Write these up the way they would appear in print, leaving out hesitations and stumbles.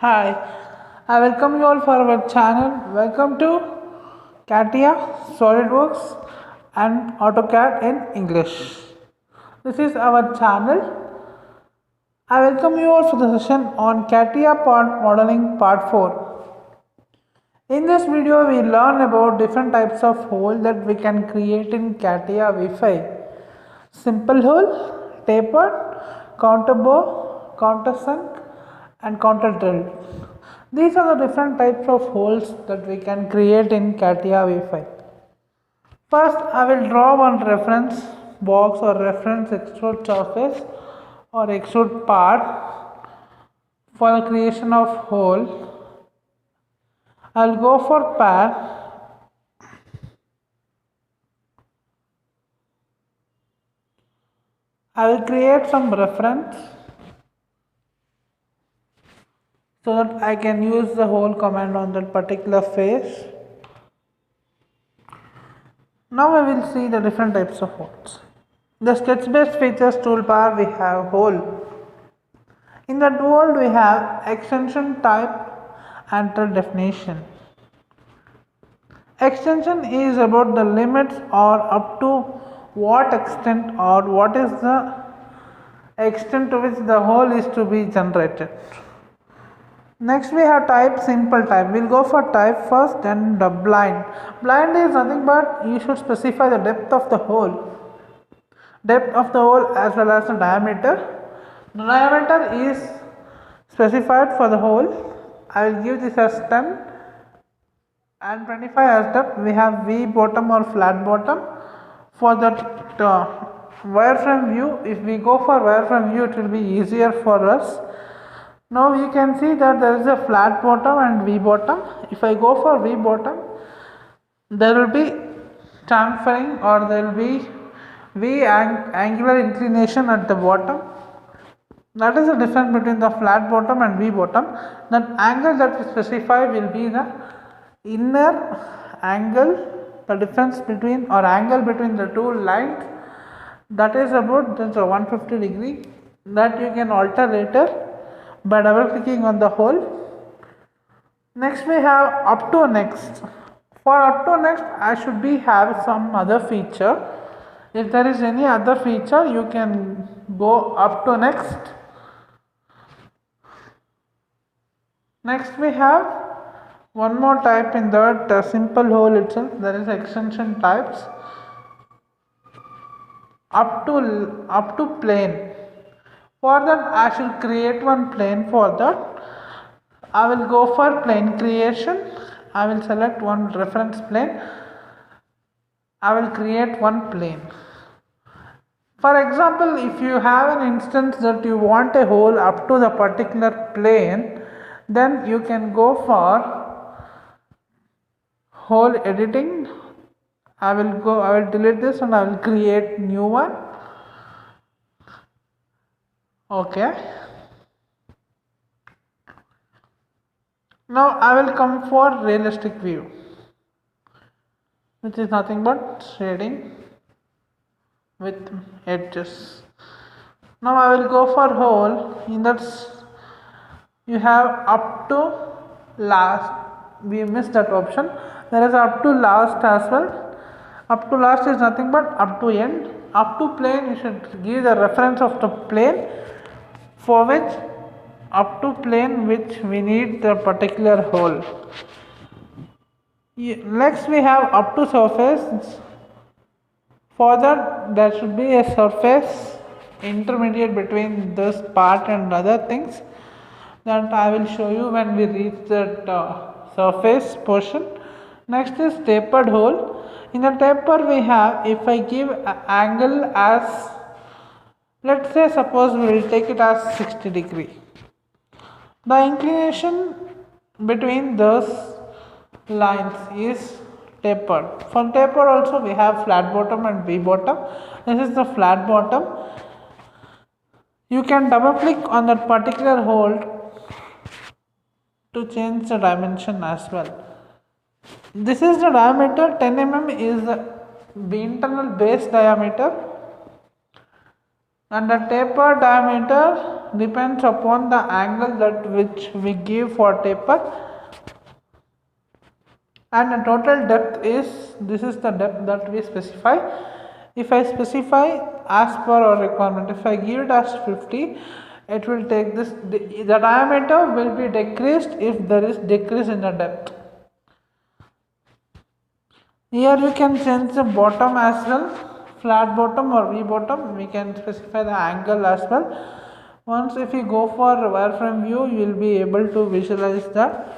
Hi, I welcome you all for our channel. Welcome to CATIA, SolidWorks and AutoCAD in English. This is our channel. I welcome you all for the session on CATIA part modeling part 4. In this video, we learn about different types of hole that we can create in CATIA V5. Simple hole, tapered, counter bore, countersunk and counter drilled. These are the different types of holes that we can create in CATIA V5. First, I will draw one reference box or reference extrude surface or extrude part for the creation of hole. I will go for pad. I will create some reference so that I can use the hole command on that particular face. Now I will see the different types of holes. The sketch based features toolbar we have hole. In that world we have extension type and the definition. Extension is about the limits or up to what extent or what is the extent to which the hole is to be generated. Next we have type, simple type. We'll go for type first, then the blind. Blind is nothing but you should specify the depth of the hole. Depth of the hole as well as the diameter. The diameter is specified for the hole. I will give this as 10 and 25 as depth. We have V bottom or flat bottom. For that wireframe view, if we go for wireframe view, it will be easier for us. Now you can see that there is a flat bottom and V bottom. If I go for V bottom, there will be chamfering or there will be V angular inclination at the bottom. That is the difference between the flat bottom and V bottom. That angle that we specify will be the inner angle, the difference between or angle between the two lines, that is about 150 degree, that you can alter later by double clicking on the hole. Next we have up to next. For up to next I should be have some other feature. If there is any other feature you can go up to next. Next we have one more type in that simple hole itself. There is extension types. Up to plane. For that I should create one plane. For that I will go for plane creation. I will select one reference plane. I will create one plane. For example, if you have an instance that you want a hole up to the particular plane, then you can go for hole editing. I will delete this and I will create new one. Okay. Now I will come for realistic view, which is nothing but shading with edges. Now I will go for hole. In that you have up to last. We missed that option. There is up to last as well. Up to last is nothing but up to end. Up to plane, you should give the reference of the plane for which up to plane which we need the particular hole. Next we have up to surface. For that there should be a surface intermediate between this part and other things, that I will show you when we reach that surface portion. Next is tapered hole. In the taper we have, if I give angle as, let's say suppose we will take it as 60 degree. The inclination between those lines is tapered. For taper also we have flat bottom and V bottom. This is the flat bottom. You can double click on that particular hole to change the dimension as well. This is the diameter. 10 mm is the internal base diameter. and the taper diameter depends upon the angle that which we give for taper, and the total depth is, this is the depth that we specify. If I specify as per our requirement, if I give it as 50, it will take this, the diameter will be decreased if there is decrease in the depth. Here you can change the bottom as well, flat bottom or V bottom, we can specify the angle as well. Once if you go for wireframe view, you will be able to visualize that.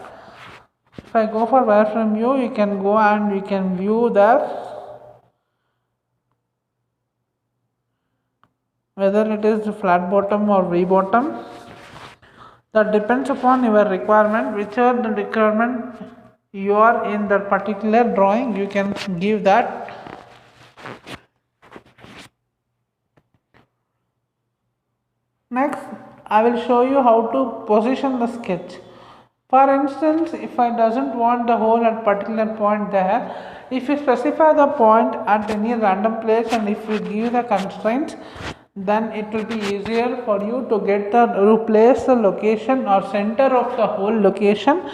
If I go for wireframe view, you can go and you can view that whether it is flat bottom or V bottom. That depends upon your requirement, whichever the requirement you are in that particular drawing, you can give that. Next, I will show you how to position the sketch. For instance, if I doesn't want the hole at particular point there, if you specify the point at any random place and if you give the constraints, then it will be easier for you to get to place the location or center of the whole location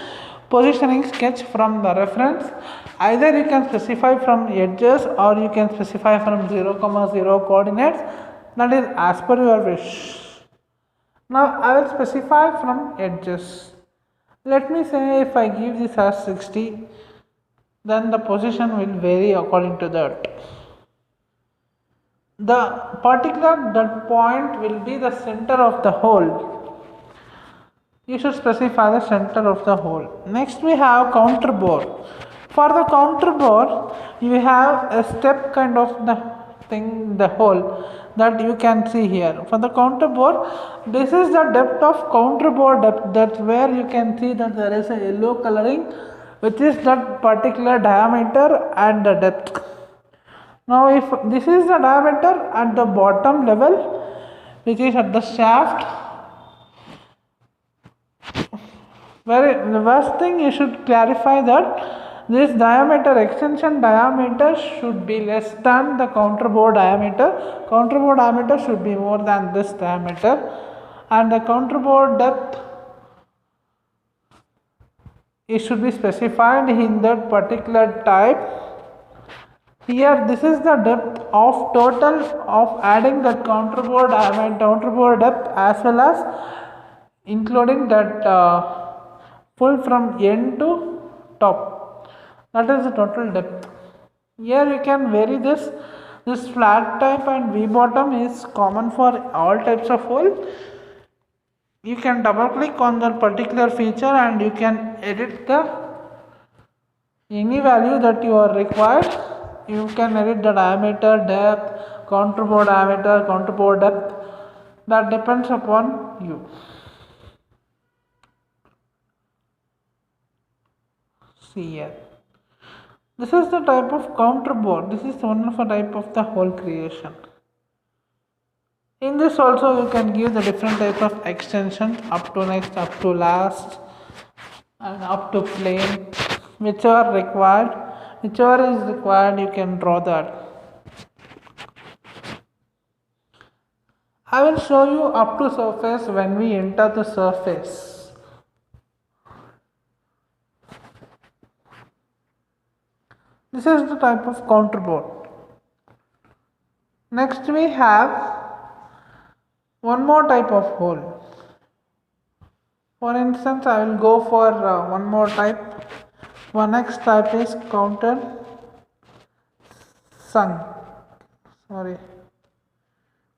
positioning sketch from the reference. Either you can specify from edges or you can specify from 0, 0 coordinates, that is as per your wish. Now I will specify from edges. Let me say if I give this as 60, then the position will vary according to that. The particular that point will be the center of the hole. You should specify the center of the hole. Next we have counter bore. For the counter bore, you have a step kind of the thing, the hole that you can see here. For the counter bore, this is the depth of counter bore depth. That's where you can see that there is a yellow coloring, which is that particular diameter and the depth. Now if this is the diameter at the bottom level, which is at the shaft, the first thing you should clarify that this diameter, extension diameter should be less than the counter bore diameter. Counter bore diameter should be more than this diameter, and the counter bore depth, it should be specified in that particular type. Here this is the depth of total of adding that counter bore diameter, counter bore depth as well as including that full from end to top. That is the total depth. Here you can vary this. This flat type and V bottom is common for all types of hole. You can double click on that particular feature and you can edit the any value that you are required. You can edit the diameter, depth, counter bore diameter, counter bore depth. That depends upon you. See here. This is the type of counter bore. This is one of the type of the hole creation. In this also you can give the different type of extension, up to next, up to last, and up to plane, whichever required. Whichever is required, you can draw that. I will show you up to surface when we enter the surface. This is the type of counter bore. Next we have one more type of hole. For instance, I will go for one more type. One next type is counter sunk.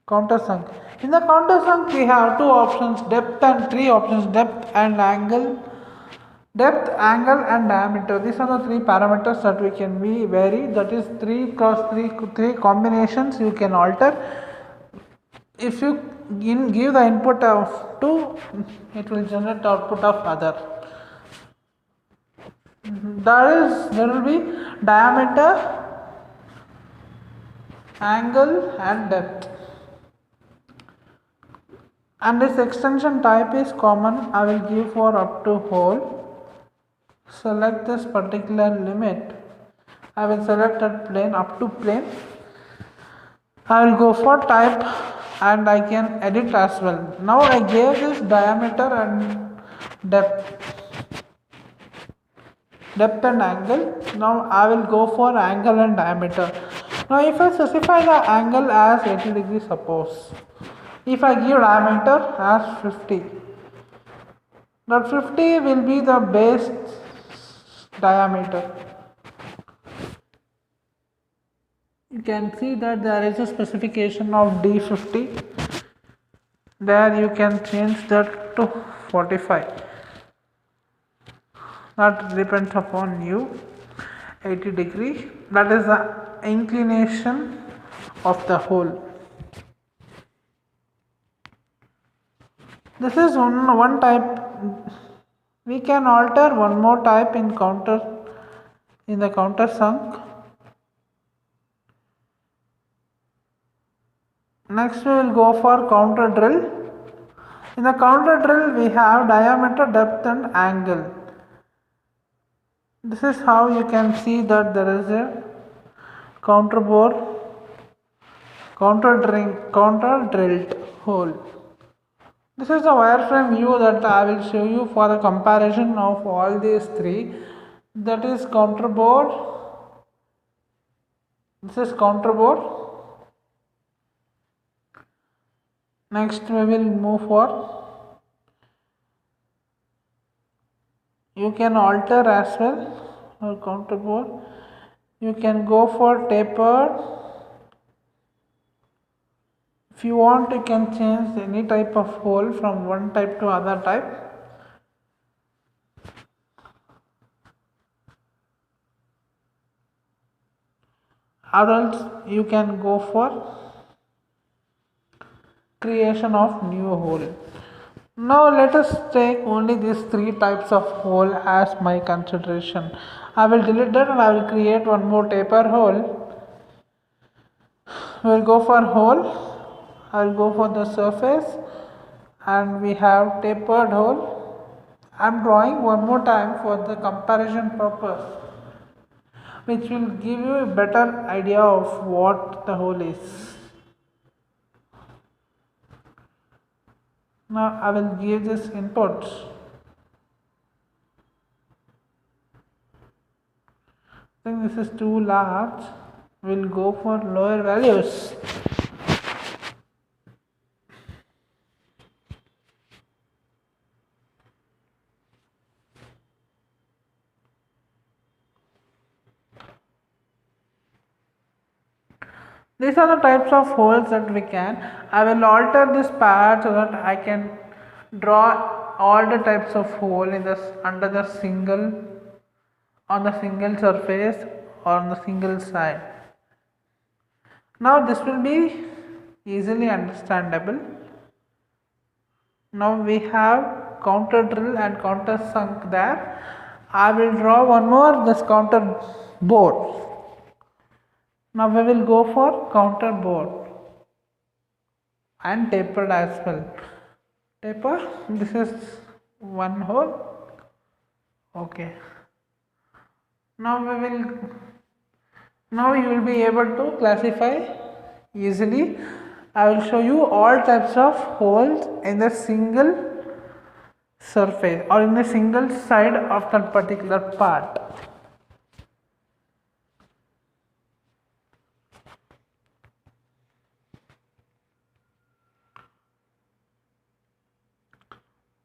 Counter sunk. In the counter sunk, we have two options: depth and three options: depth and angle. Depth, angle, and diameter. These are the three parameters that we can vary. That is 3 cross 3 combinations you can alter. If you give the input of 2, it will generate output of other. There will be diameter, angle, and depth. And this extension type is common. I will give for up to hole. Select this particular limit. I will select that plane, up to plane. I will go for type and I can edit as well. Now I gave this diameter and depth and angle. Now I will go for angle and diameter. Now if I specify the angle as 80 degrees, suppose if I give diameter as 50, that 50 will be the base diameter. You can see that there is a specification of D50. There you can change that to 45. That depends upon you. 80 degree, that is the inclination of the hole. This is one type. We can alter one more type in the countersunk. Next we will go for counter drill. In the counter drill we have diameter, depth and angle. This is how you can see that there is a counter drilled hole. This is the wireframe view that I will show you for the comparison of all these three. That is counter bore. This is counter bore. Next we will move for. You can alter as well or counter bore. You can go for tapered. If you want, you can change any type of hole from one type to other type. Or else you can go for creation of new hole. Now let us take only these three types of hole as my consideration. I will delete that and I will create one more taper hole. We will go for hole. I will go for the surface and we have tapered hole. I am drawing one more time for the comparison purpose, which will give you a better idea of what the hole is. Now I will give this input. I think this is too large. We will go for lower values. These are the types of holes that we can. I will alter this part so that I can draw all the types of hole in this under the single, on the single surface or on the single side. Now this will be easily understandable. Now we have counter drill and counter sunk there. I will draw one more, this counter bore. Now we will go for counter bore and tapered as well. Taper, this is one hole. Okay. Now you will be able to classify easily. I will show you all types of holes in the single surface or in the single side of that particular part.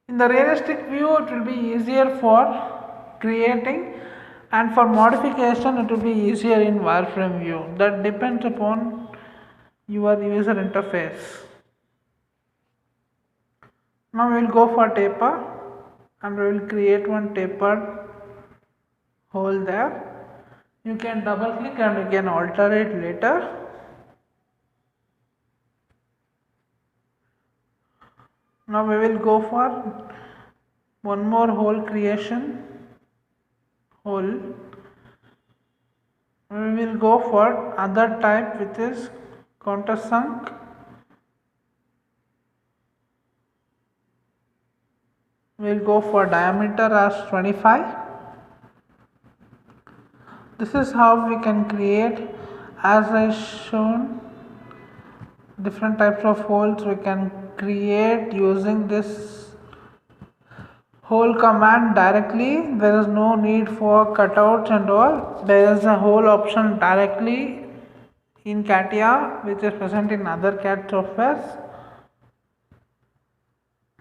In the realistic view, it will be easier for creating, and for modification it will be easier in wireframe view. That depends upon your user interface. Now we will go for taper and we will create one tapered hole there. You can double click and you can alter it later. Now we will go for one more hole creation hole. We will go for other type, which is counter sunk. We will go for diameter as 25. This is how we can create, as I shown, different types of holes we can create using this hole command directly. There is no need for cutouts and all. There is a hole option directly in CATIA which is present in other CAD softwares.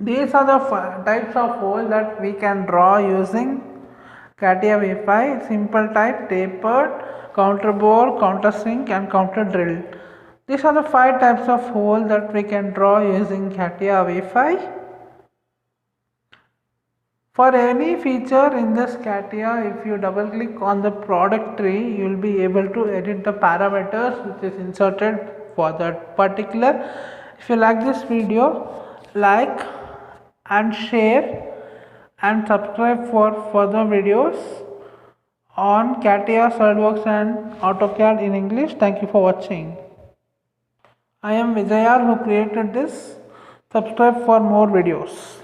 These are the types of hole that we can draw using CATIA V5: simple type, tapered, counter bore, countersink and counter drill. These are the 5 types of hole that we can draw using CATIA V5. For any feature in this CATIA, if you double click on the product tree, you will be able to edit the parameters which is inserted for that particular. If you like this video, like and share and subscribe for further videos on CATIA, SolidWorks and AutoCAD in English. Thank you for watching. I am Vijayar who created this. Subscribe for more videos.